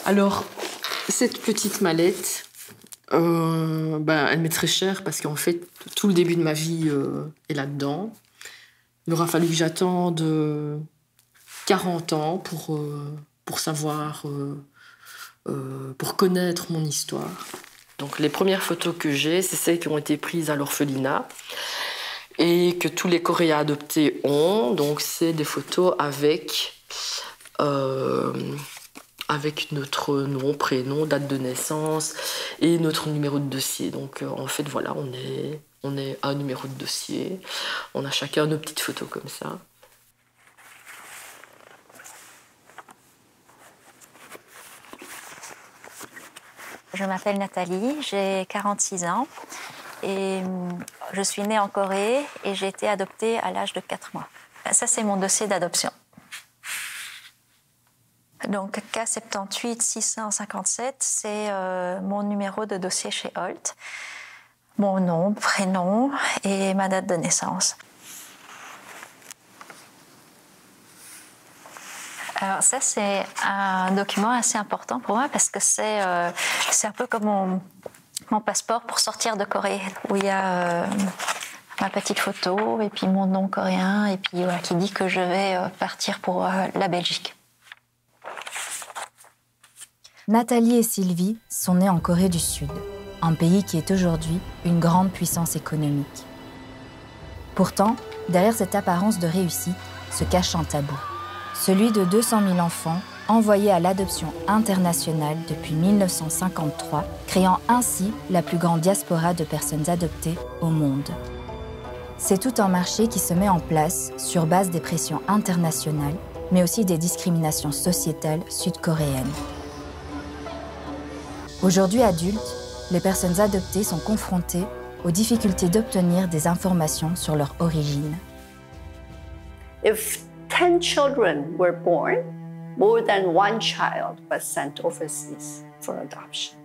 Alors, cette petite mallette, elle m'est très chère parce qu'en fait, tout le début de ma vie est là-dedans. Il aura fallu que j'attende 40 ans pour savoir, pour connaître mon histoire. Donc, les premières photos que j'ai, c'est celles qui ont été prises à l'orphelinat et que tous les Coréens adoptés ont. Donc, c'est des photos avec notre nom, prénom, date de naissance et notre numéro de dossier. Donc en fait, voilà, on est un numéro de dossier. On a chacun nos petites photos comme ça. Je m'appelle Nathalie, j'ai 46 ans et je suis née en Corée et j'ai été adoptée à l'âge de 4 mois. Ça, c'est mon dossier d'adoption. Donc K78 657, c'est mon numéro de dossier chez Holt. Mon nom, prénom et ma date de naissance. Alors ça, c'est un document assez important pour moi parce que c'est un peu comme mon passeport pour sortir de Corée, où il y a ma petite photo et puis mon nom coréen et puis qui dit que je vais partir pour la Belgique. Nathalie et Sylvie sont nées en Corée du Sud, un pays qui est aujourd'hui une grande puissance économique. Pourtant, derrière cette apparence de réussite se cache un tabou, celui de 200 000 enfants envoyés à l'adoption internationale depuis 1953, créant ainsi la plus grande diaspora de personnes adoptées au monde. C'est tout un marché qui se met en place sur base des pressions internationales, mais aussi des discriminations sociétales sud-coréennes. Aujourd'hui adultes, les personnes adoptées sont confrontées aux difficultés d'obtenir des informations sur leur origine. If 10 children were born, more than one child was sent overseas for adoption.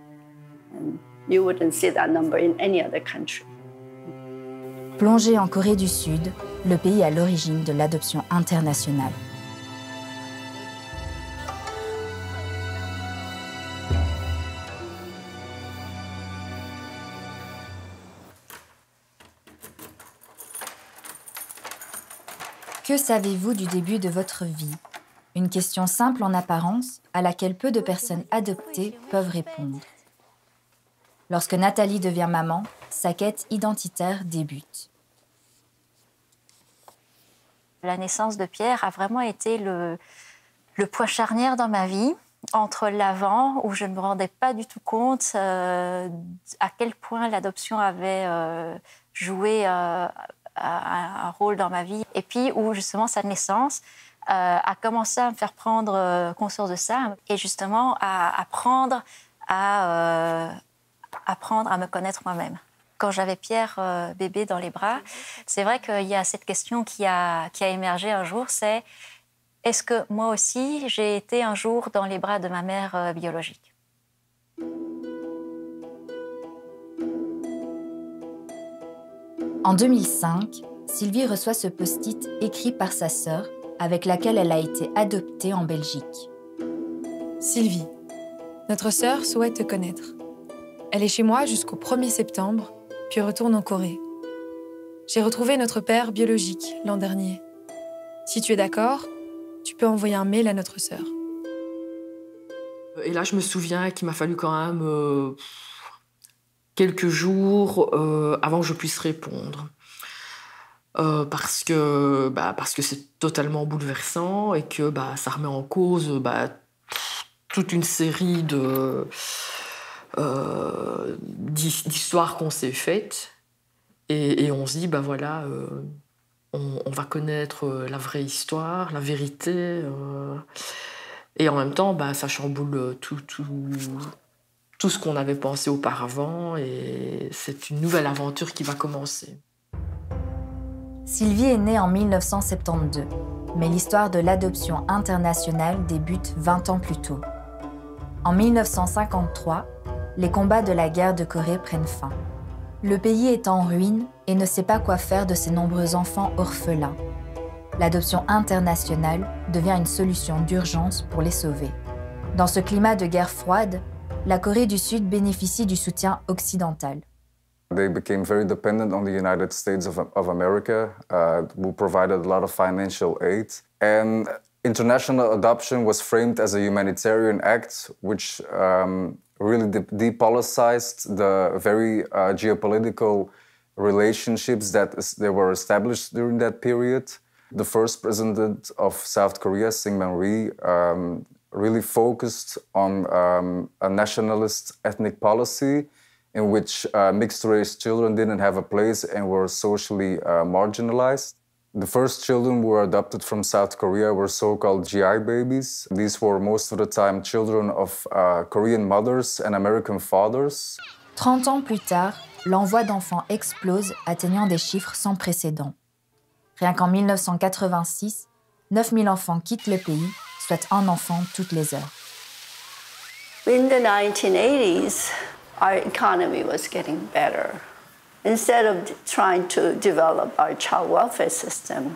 And you wouldn't see that number in any other country. Plongé en Corée du Sud, le pays à l'origine de l'adoption internationale. Que savez-vous du début de votre vie? Une question simple en apparence, à laquelle peu de personnes adoptées peuvent répondre. Lorsque Nathalie devient maman, sa quête identitaire débute. La naissance de Pierre a vraiment été le point charnière dans ma vie, entre l'avant, où je ne me rendais pas du tout compte à quel point l'adoption avait joué un rôle dans ma vie, et puis où justement sa naissance a commencé à me faire prendre conscience de ça, et justement à apprendre à me connaître moi-même. Quand j'avais Pierre bébé dans les bras, c'est vrai qu'il y a cette question qui a émergé un jour, c'est est-ce que moi aussi j'ai été un jour dans les bras de ma mère biologique? En 2005, Sylvie reçoit ce post-it écrit par sa sœur, avec laquelle elle a été adoptée en Belgique. Sylvie, notre sœur souhaite te connaître. Elle est chez moi jusqu'au 1er septembre, puis retourne en Corée. J'ai retrouvé notre père biologique l'an dernier. Si tu es d'accord, tu peux envoyer un mail à notre sœur. Et là, je me souviens qu'il m'a fallu quand même quelques jours avant que je puisse répondre. Parce que c'est totalement bouleversant et que ça remet en cause toute une série d'histoires qu'on s'est faites. Et on se dit, voilà, on va connaître la vraie histoire, la vérité. Et en même temps, ça chamboule tout ce qu'on avait pensé auparavant. Et c'est une nouvelle aventure qui va commencer. Sylvie est née en 1972, mais l'histoire de l'adoption internationale débute 20 ans plus tôt. En 1953, les combats de la guerre de Corée prennent fin. Le pays est en ruine et ne sait pas quoi faire de ses nombreux enfants orphelins. L'adoption internationale devient une solution d'urgence pour les sauver. Dans ce climat de guerre froide, la Corée du Sud bénéficie du soutien occidental. They became very dependent on the United States of America, who provided a lot of financial aid. And international adoption was framed as a humanitarian act, which really depoliticized the very geopolitical relationships that they were established during that period. The first president of South Korea, Syngman Rhee, really focused on a nationalist ethnic policy in which mixed-race children didn't have a place and were socially marginalized. The first children who were adopted from South Korea were so-called GI babies. These were most of the time children of Korean mothers and American fathers. 30 ans plus tard, l'envoi d'enfants explose, atteignant des chiffres sans précédent. Rien qu'en 1986, 9000 enfants quittent le pays, soit un enfant toutes les heures. In the 1980s, our economy was getting better. Instead of trying to develop our child welfare system,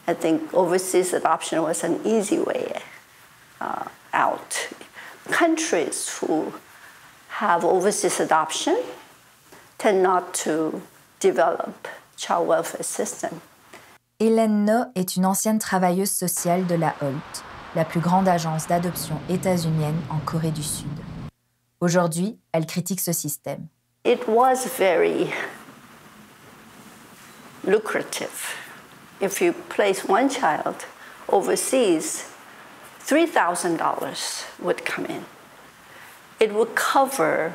I think overseas adoption was an easy way out. Countries who have overseas adoption tend not to develop child welfare system. Hélène No est une ancienne travailleuse sociale de la HOLT, la plus grande agence d'adoption états-unienne en Corée du Sud. Aujourd'hui, elle critique ce système. It was very lucrative. If you place one child overseas, $3,000 would come in. It would cover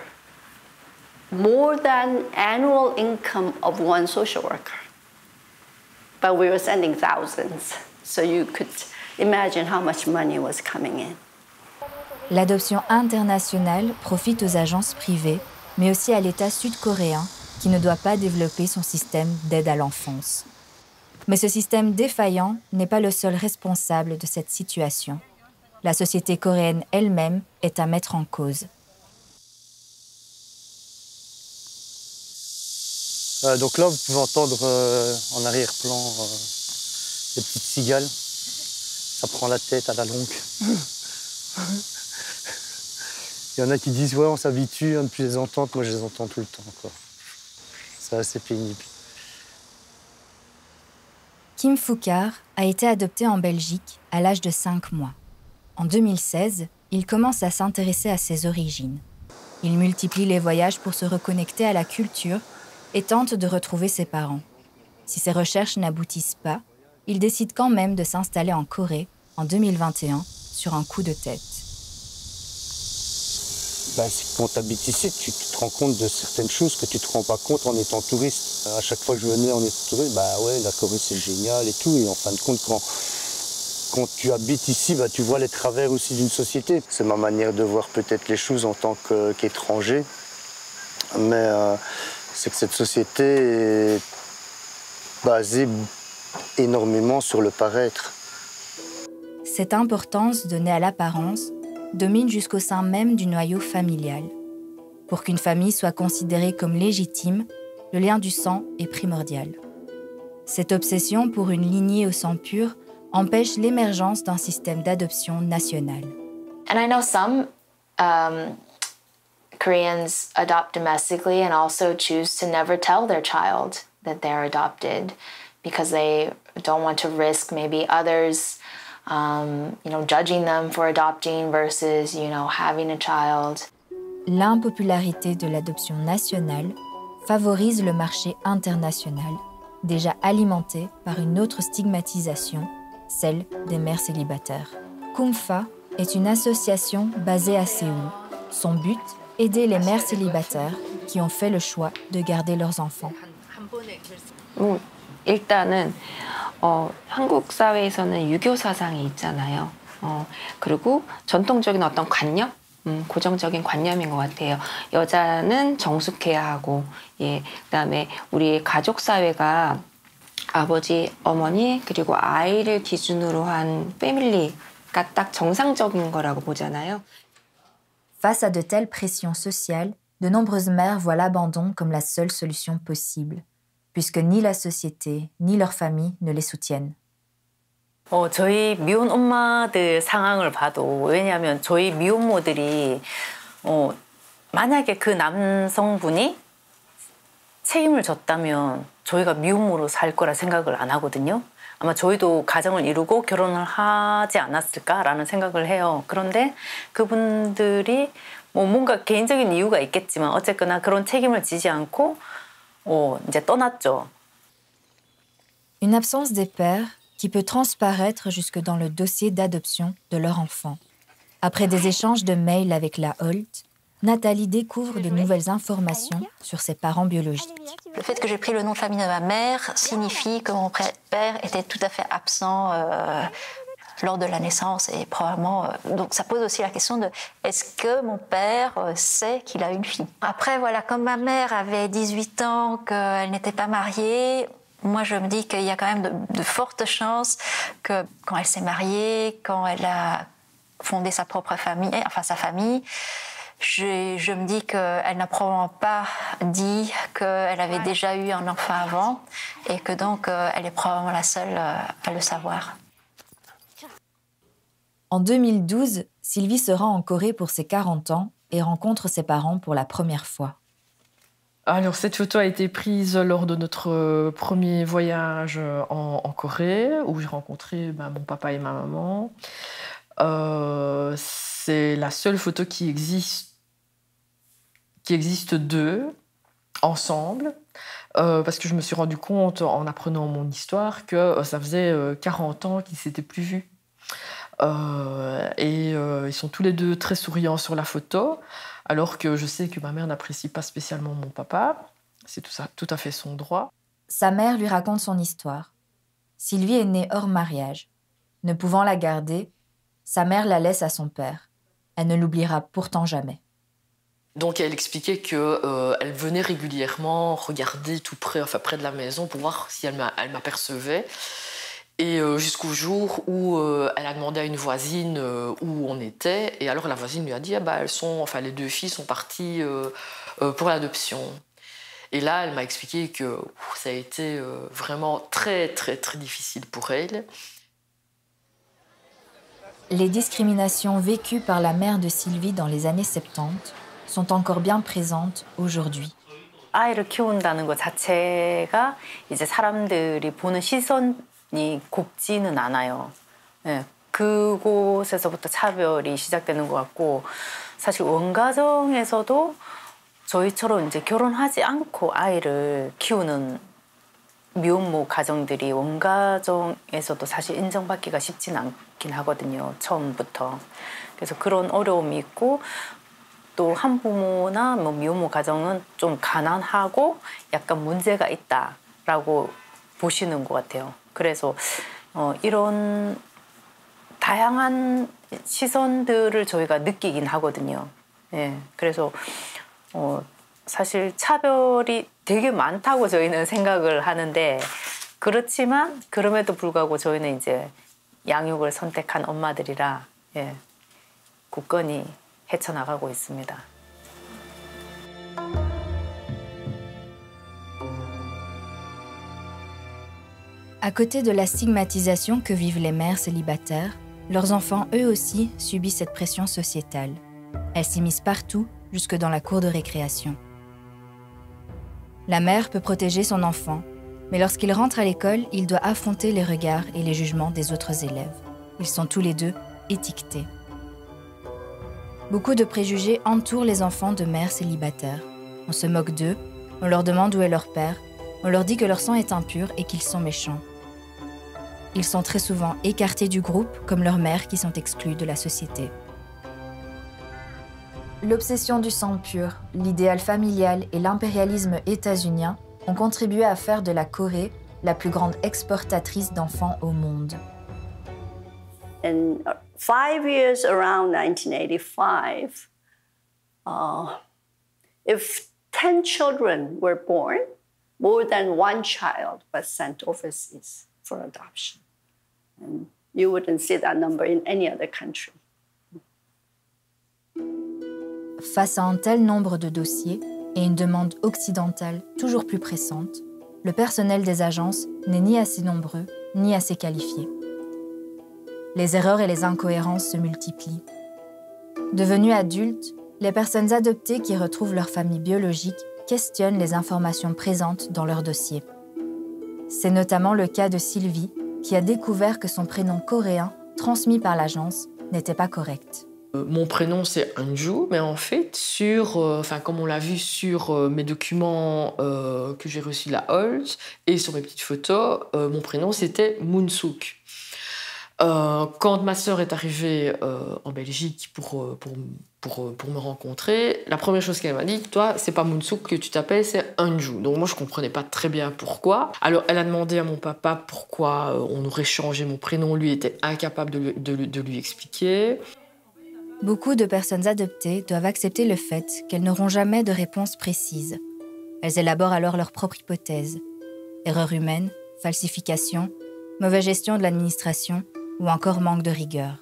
more than annual income of one social worker. But we were sending thousands, so you could imagine how much money was coming in. L'adoption internationale profite aux agences privées, mais aussi à l'État sud-coréen qui ne doit pas développer son système d'aide à l'enfance. Mais ce système défaillant n'est pas le seul responsable de cette situation. La société coréenne elle-même est à mettre en cause. Donc là, vous pouvez entendre en arrière-plan les petites cigales. Ça prend la tête à la longue. Il y en a qui disent « ouais, on s'habitue à ne plus les entendre ». Moi, je les entends tout le temps, quoi. C'est assez pénible. Kim Fukar a été adopté en Belgique à l'âge de 5 mois. En 2016, il commence à s'intéresser à ses origines. Il multiplie les voyages pour se reconnecter à la culture et tente de retrouver ses parents. Si ses recherches n'aboutissent pas, il décide quand même de s'installer en Corée en 2021 sur un coup de tête. Quand tu habites ici, tu te rends compte de certaines choses que tu ne te rends pas compte en étant touriste. À chaque fois que je venais en étant touriste, ouais, la Corée c'est génial et tout. Et en fin de compte, quand tu habites ici, tu vois les travers aussi d'une société. C'est ma manière de voir peut-être les choses en tant qu'étranger. Mais c'est que cette société est basée énormément sur le paraître. Cette importance donnée à l'apparence domine jusqu'au sein même du noyau familial. Pour qu'une famille soit considérée comme légitime, le lien du sang est primordial. Cette obsession pour une lignée au sang pur empêche l'émergence d'un système d'adoption national. And I know some Koreans adopt domestically and also choose to never tell their child that they're adopted because they don't want to risk maybe others judging them for adopting versus, having a child. L'impopularité de l'adoption nationale favorise le marché international, déjà alimenté par une autre stigmatisation, celle des mères célibataires. Kumfa est une association basée à Séoul. Son but, aider les mères célibataires qui ont fait le choix de garder leurs enfants. 일단은 한국 사회에서는 유교 사상이 있잖아요. 그리고 전통적인 어떤 관념, 고정적인 관념인 것 같아요. 여자는 정숙해야 하고, 그다음에 우리 가족 사회가 아버지, 어머니 그리고 아이를 기준으로 한 패밀리가 딱 정상적인 거라고 보잖아요. Face à de telles pressions sociales, de nombreuses mères voient l'abandon comme la seule solution possible, puisque ni la société ni leur famille ne les soutiennent. 저희 미혼 엄마들 상황을 봐도 왜냐하면 저희 미혼모들이 만약에 그 남성분이 책임을 졌다면 저희가 미혼모로 살 거라 생각을 안 하거든요. 아마 저희도 가정을 이루고 결혼을 하지 않았을까라는 생각을 해요. 그런데 그분들이 뭔가 개인적인 이유가 있겠지만 어쨌거나 그런 책임을 지지 않고 이제 떠났죠. Une absence des pères qui peut transparaître jusque dans le dossier d'adoption de leur enfant. Après des échanges de mails avec la Holt, Nathalie découvre de nouvelles informations sur ses parents biologiques. Le fait que j'ai pris le nom de famille de ma mère signifie que mon père était tout à fait absent lors de la naissance et probablement... donc ça pose aussi la question de est-ce que mon père sait qu'il a une fille? Après, voilà, comme ma mère avait 18 ans, qu'elle n'était pas mariée, moi je me dis qu'il y a quand même de fortes chances que quand elle s'est mariée, quand elle a fondé sa propre famille, enfin sa famille, je me dis qu'elle n'a probablement pas dit qu'elle avait déjà eu un enfant avant et que donc elle est probablement la seule à le savoir. En 2012, Sylvie se rend en Corée pour ses 40 ans et rencontre ses parents pour la première fois. Alors, cette photo a été prise lors de notre premier voyage en Corée, où j'ai rencontré mon papa et ma maman. C'est la seule photo qui existe d'eux, ensemble, parce que je me suis rendu compte, en apprenant mon histoire, que ça faisait 40 ans qu'ils ne s'étaient plus vus. Ils sont tous les deux très souriants sur la photo, alors que je sais que ma mère n'apprécie pas spécialement mon papa. C'est tout à fait son droit. Sa mère lui raconte son histoire. Sylvie est née hors mariage. Ne pouvant la garder, sa mère la laisse à son père. Elle ne l'oubliera pourtant jamais. Donc elle expliquait qu'elle venait régulièrement regarder tout près, près de la maison pour voir si elle m'apercevait. Et jusqu'au jour où elle a demandé à une voisine où on était. Et alors la voisine lui a dit les deux filles sont parties pour l'adoption. Et là, elle m'a expliqué que ça a été vraiment très, très, très difficile pour elle. Les discriminations vécues par la mère de Sylvie dans les années 70 sont encore bien présentes aujourd'hui. 아이를 키운다는 것 자체가 이제 사람들이 보는 시선이 곱지는 않아요. 네, 그곳에서부터 차별이 시작되는 것 같고 사실 원가정에서도 저희처럼 이제 결혼하지 않고 아이를 키우는 미혼모 가정들이 원가정에서도 사실 인정받기가 쉽지는 않긴 하거든요. 처음부터. 그래서 그런 어려움이 있고 또 한부모나 미혼모 가정은 좀 가난하고 약간 문제가 있다라고 보시는 것 같아요. 그래서 이런 다양한 시선들을 저희가 느끼긴 하거든요. 예, 그래서 사실 차별이 되게 많다고 저희는 생각을 하는데 그렇지만 그럼에도 불구하고 저희는 이제 양육을 선택한 엄마들이라 굳건히 헤쳐나가고 있습니다. À côté de la stigmatisation que vivent les mères célibataires, leurs enfants eux aussi subissent cette pression sociétale. Elle s'immisce partout, jusque dans la cour de récréation. La mère peut protéger son enfant, mais lorsqu'il rentre à l'école, il doit affronter les regards et les jugements des autres élèves. Ils sont tous les deux étiquetés. Beaucoup de préjugés entourent les enfants de mères célibataires. On se moque d'eux, on leur demande où est leur père, on leur dit que leur sang est impur et qu'ils sont méchants. Ils sont très souvent écartés du groupe, comme leurs mères qui sont exclues de la société. L'obsession du sang pur, l'idéal familial et l'impérialisme états-unien ont contribué à faire de la Corée la plus grande exportatrice d'enfants au monde. In 5 years around 1985, if 10 children were born, more than one child was sent overseas for adoption. And you wouldn't see that number in any other country. Face à un tel nombre de dossiers et une demande occidentale toujours plus pressante, le personnel des agences n'est ni assez nombreux ni assez qualifié. Les erreurs et les incohérences se multiplient. Devenues adultes, les personnes adoptées qui retrouvent leur famille biologique questionnent les informations présentes dans leur dossier. C'est notamment le cas de Sylvie, qui a découvert que son prénom coréen, transmis par l'agence, n'était pas correct. Mon prénom, c'est Anju, mais en fait, comme on l'a vu sur mes documents que j'ai reçus de la Holt et sur mes petites photos, mon prénom, c'était Moonsuk. Quand ma sœur est arrivée en Belgique pour me rencontrer, la première chose qu'elle m'a dit, toi, c'est pas Moonsuk que tu t'appelles, c'est Anju. Donc moi, je comprenais pas très bien pourquoi. Alors, elle a demandé à mon papa pourquoi on aurait changé mon prénom. Lui était incapable de lui expliquer. Beaucoup de personnes adoptées doivent accepter le fait qu'elles n'auront jamais de réponse précise. Elles élaborent alors leur propre hypothèse. Erreur humaine, falsification, mauvaise gestion de l'administration ou encore manque de rigueur.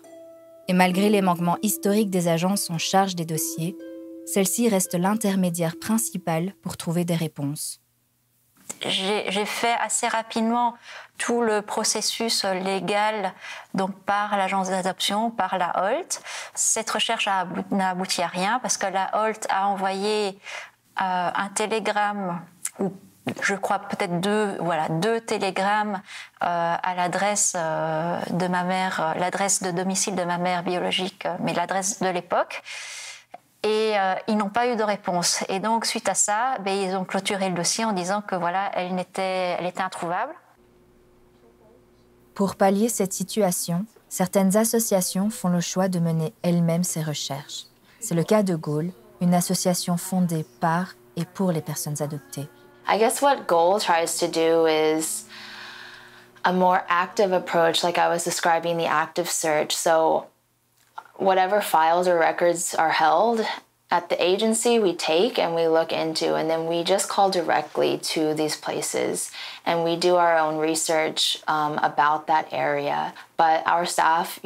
Et malgré les manquements historiques des agences en charge des dossiers, celle-ci reste l'intermédiaire principal pour trouver des réponses. J'ai fait assez rapidement tout le processus légal donc par l'agence d'adoption, par la Holt. Cette recherche n'a abouti à rien parce que la Holt a envoyé un télégramme, ou je crois peut-être deux télégrammes à l'adresse de ma mère, l'adresse de domicile de ma mère biologique, mais l'adresse de l'époque. Et ils n'ont pas eu de réponse. Et donc, suite à ça, ils ont clôturé le dossier en disant que voilà, elle était introuvable. Pour pallier cette situation, certaines associations font le choix de mener elles-mêmes ces recherches. C'est le cas de Goal, une association fondée par et pour les personnes adoptées. I guess what Goal tries to do is a more active approach, like I was describing the active search. So whatever files or records are held at the agency, we take and we look into, and then we just call directly to these places and we do our own research about that area. But our staff,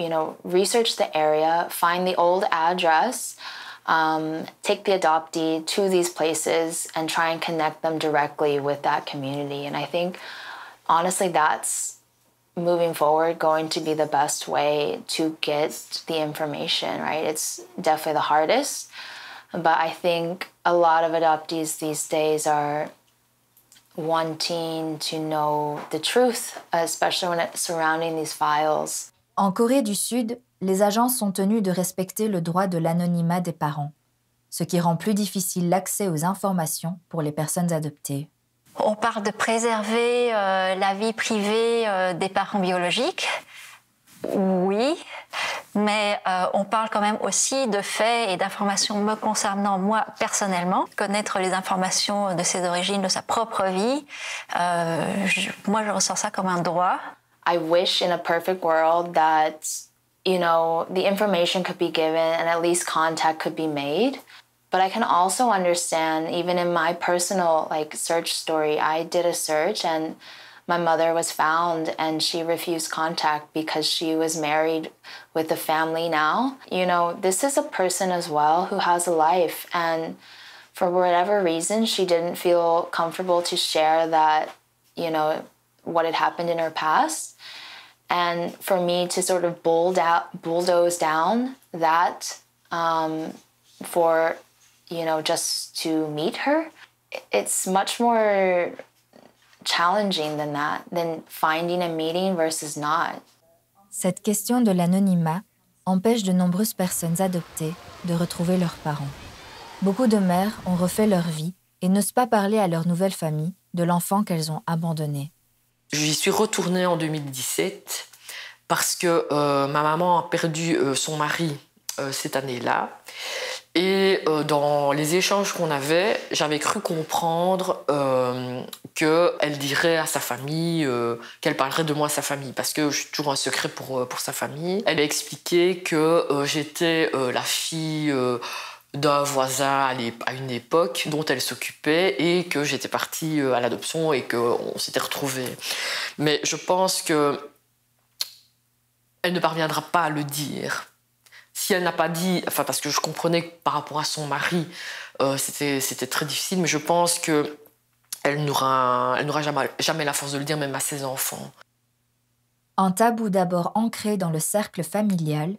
research the area, find the old address, take the adoptee to these places and try and connect them directly with that community. And I think, honestly, that's moving forward going to be the best way to get the information, right? It's definitely the hardest, but I think a lot of adoptees these days are wanting to know the truth, especially when it's surrounding these files. En Corée du Sud, les agences sont tenues de respecter le droit de l'anonymat des parents, ce qui rend plus difficile l'accès aux informations pour les personnes adoptées. On parle de préserver la vie privée des parents biologiques, oui, mais on parle quand même aussi de faits et d'informations me concernant moi personnellement. Connaître les informations de ses origines, de sa propre vie, moi je ressens ça comme un droit. I wish in a perfect world that, the information could be given and at least contact could be made. But I can also understand, even in my personal search story, I did a search and my mother was found and she refused contact because she was married with a family now. This is a person as well who has a life, and for whatever reason, she didn't feel comfortable to share that, what had happened in her past. And for me to sort of bulldoze down that for just to meet her, it's much more challenging than finding a meeting versus not. Cette question de l'anonymat empêche de nombreuses personnes adoptées de retrouver leurs parents. Beaucoup de mères ont refait leur vie et n'osent pas parler à leur nouvelle famille de l'enfant qu'elles ont abandonné. J'y suis retournée en 2017 parce que ma maman a perdu son mari cette année-là. Et dans les échanges qu'on avait, j'avais cru comprendre qu'elle dirait à sa famille, qu'elle parlerait de moi à sa famille, parce que je suis toujours un secret pour sa famille. Elle a expliqué que j'étais la fille d'un voisin à une époque dont elle s'occupait et que j'étais partie à l'adoption et qu'on s'était retrouvés. Mais je pense qu'elle ne parviendra pas à le dire. Si elle n'a pas dit, parce que je comprenais que par rapport à son mari, c'était très difficile, mais je pense qu'elle n'aura jamais la force de le dire, même à ses enfants. Un tabou d'abord ancré dans le cercle familial,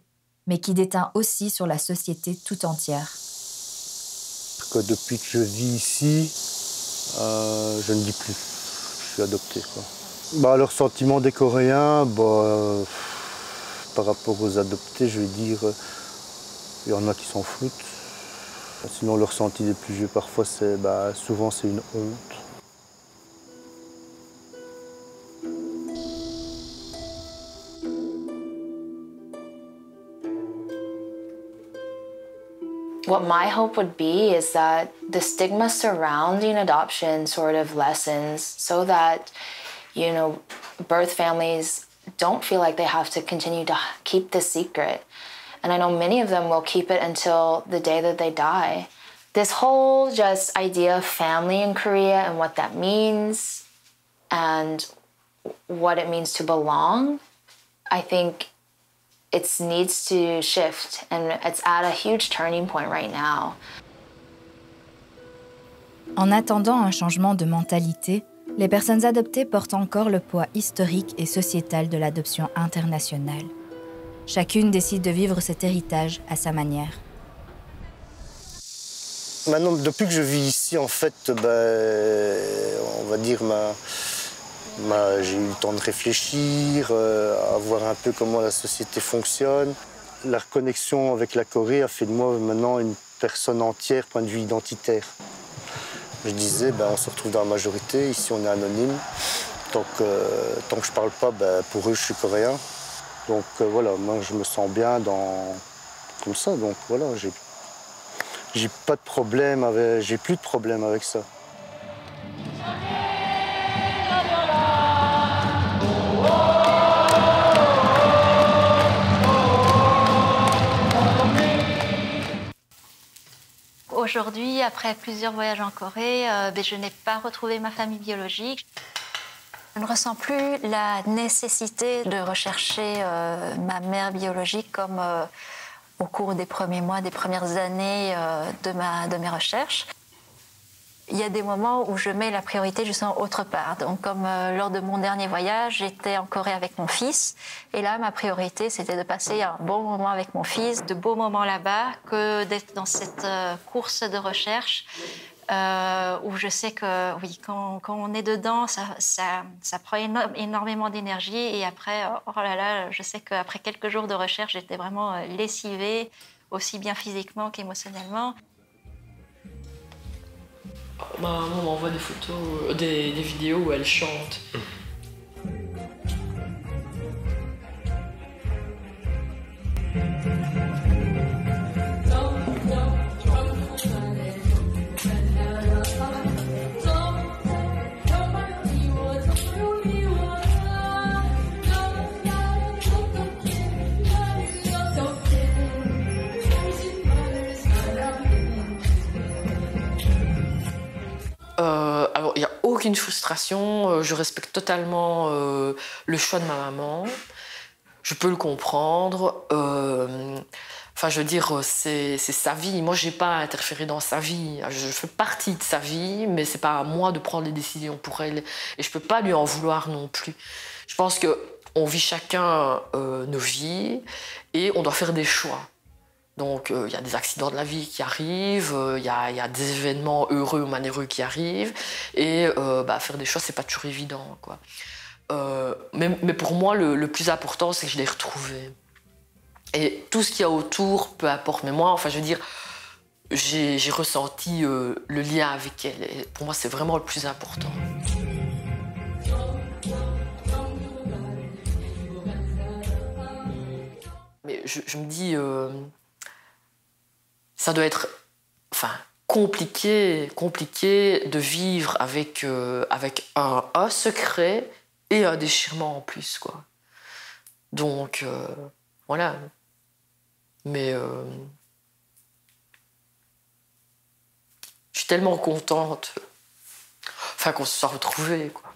mais qui déteint aussi sur la société tout entière. Depuis que je vis ici, je ne dis plus. Je suis adopté, quoi. Le ressentiment des Coréens, par rapport aux adoptés, je veux dire, il y en a qui s'en foutent. Sinon, le ressenti des plus vieux, parfois, souvent, c'est une honte. What my hope would be is that the stigma surrounding adoption sort of lessens so that, you know, birth families don't feel like they have to continue to keep this secret. And I know many of them will keep it until the day that they die. This whole just idea of family in Korea and what that means and what it means to belong, I think it needs to shift, and it's at a huge turning point right now. En attendant un changement de mentalité, les personnes adoptées portent encore le poids historique et sociétal de l'adoption internationale. Chacune décide de vivre cet héritage à sa manière. Maintenant, depuis que je vis ici, en fait, on va dire, j'ai eu le temps de réfléchir, à voir un peu comment la société fonctionne. La reconnexion avec la Corée a fait de moi maintenant une personne entière, point de vue identitaire. Je disais, on se retrouve dans la majorité, ici on est anonyme. Tant que je parle pas, pour eux je suis coréen. Donc voilà, moi je me sens bien comme ça. Donc voilà, j'ai pas de problème j'ai plus de problème avec ça. Aujourd'hui, après plusieurs voyages en Corée, je n'ai pas retrouvé ma famille biologique. Je ne ressens plus la nécessité de rechercher ma mère biologique comme au cours des premiers mois, des premières années de mes recherches. Il y a des moments où je mets la priorité justement autre part. Donc, comme lors de mon dernier voyage, j'étais en Corée avec mon fils. Et là, ma priorité, c'était de passer un bon moment avec mon fils, de beaux moments là-bas, que d'être dans cette course de recherche où je sais que, oui, quand on est dedans, ça prend énormément d'énergie. Et après, oh là là, je sais qu'après quelques jours de recherche, j'étais vraiment lessivée, aussi bien physiquement qu'émotionnellement. Ma maman m'envoie des photos, des vidéos où elle chante. Alors, il n'y a aucune frustration. Je respecte totalement le choix de ma maman. Je peux le comprendre. Enfin, je veux dire, c'est sa vie. Moi, je n'ai pas à interférer dans sa vie. Je fais partie de sa vie, mais ce n'est pas à moi de prendre les décisions pour elle. Et je ne peux pas lui en vouloir non plus. Je pense qu'on vit chacun nos vies et on doit faire des choix. Donc, il y a des accidents de la vie qui arrivent, il y a des événements heureux ou malheureux qui arrivent. Et faire des choix, c'est pas toujours évident, quoi. Mais pour moi, le plus important, c'est que je l'ai retrouvée. Et tout ce qu'il y a autour, peu importe. Mais moi, enfin, je veux dire, j'ai ressenti le lien avec elle. Et pour moi, c'est vraiment le plus important. Mais je me dis... ça doit être compliqué de vivre avec un secret et un déchirement en plus, quoi. Donc, voilà. Mais je suis tellement contente qu'on se soit retrouvés, quoi.